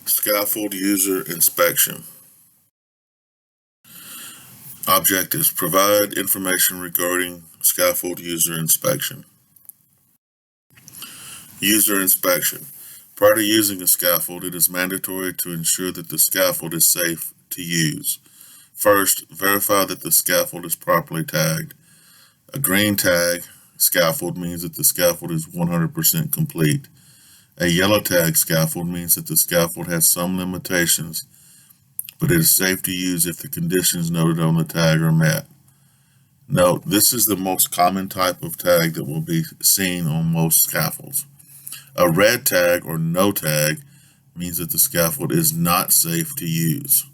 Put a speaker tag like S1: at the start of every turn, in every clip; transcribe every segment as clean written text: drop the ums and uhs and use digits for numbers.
S1: Scaffold user inspection. Objectives: provide information regarding scaffold user inspection. User inspection. Prior to using a scaffold, it is mandatory to ensure that the scaffold is safe to use. First, verify that the scaffold is properly tagged. A green tag scaffold means that the scaffold is 100% complete. A yellow tag scaffold means that the scaffold has some limitations, but it is safe to use if the conditions noted on the tag are met. Note, this is the most common type of tag that will be seen on most scaffolds. A red tag or no tag means that the scaffold is not safe to use.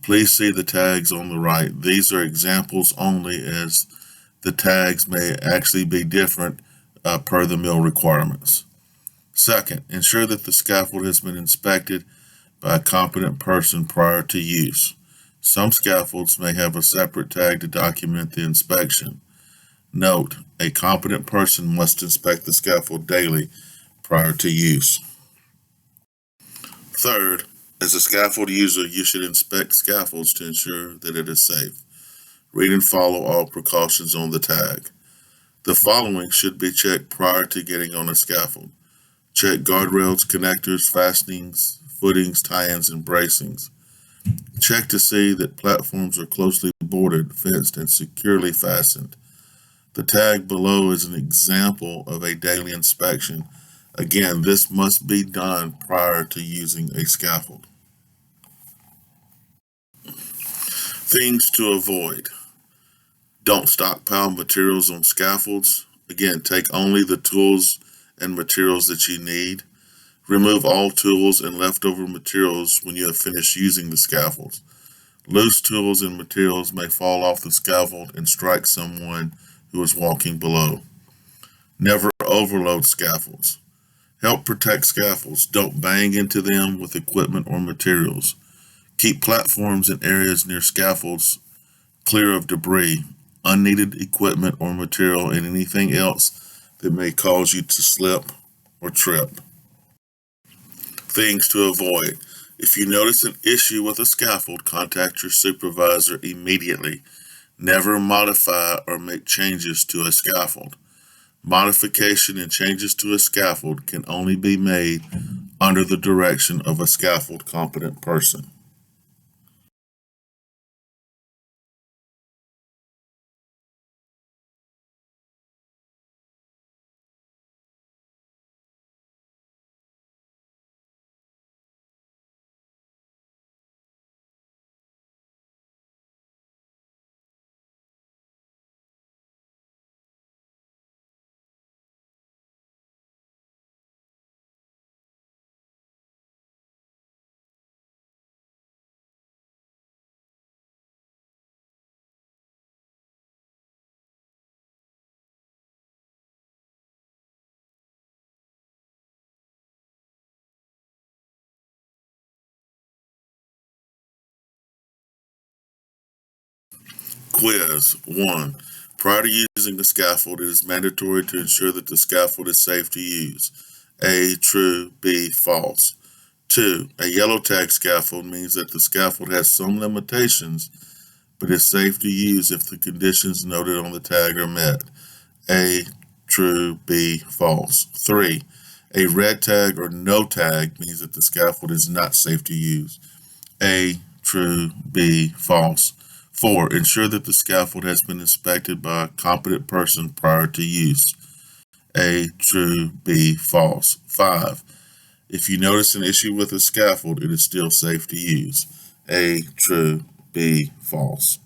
S1: Please see the tags on the right. These are examples only, as the tags may actually be different per the mill requirements. Second, ensure that the scaffold has been inspected by a competent person prior to use. Some scaffolds may have a separate tag to document the inspection. Note, a competent person must inspect the scaffold daily prior to use. Third, as a scaffold user, you should inspect scaffolds to ensure that it is safe. Read and follow all precautions on the tag. The following should be checked prior to getting on a scaffold. Check guardrails, connectors, fastenings, footings, tie-ins, and bracings. Check to see that platforms are closely boarded, fenced, and securely fastened. The tag below is an example of a daily inspection. Again, this must be done prior to using a scaffold. Things to avoid. Don't stockpile materials on scaffolds. Again, take only the tools and materials that you need. Remove all tools and leftover materials when you have finished using the scaffolds. Loose tools and materials may fall off the scaffold and strike someone who is walking below. Never overload scaffolds. Help protect scaffolds. Don't bang into them with equipment or materials. Keep platforms and areas near scaffolds clear of debris, unneeded equipment or material, and anything else that may cause you to slip or trip. Things to avoid. If you notice an issue with a scaffold, contact your supervisor immediately. Never modify or make changes to a scaffold. Modification and changes to a scaffold can only be made under the direction of a scaffold competent person. Quiz 1. Prior to using the scaffold, it is mandatory to ensure that the scaffold is safe to use. A, true, B, false. 2. A yellow tag scaffold means that the scaffold has some limitations, but is safe to use if the conditions noted on the tag are met. A, true, B, false. 3. A red tag or no tag means that the scaffold is not safe to use. A, true, B, false. 4. Ensure that the scaffold has been inspected by a competent person prior to use. A, true, B, false. 5. If you notice an issue with a scaffold, it is still safe to use. A, true, B, false.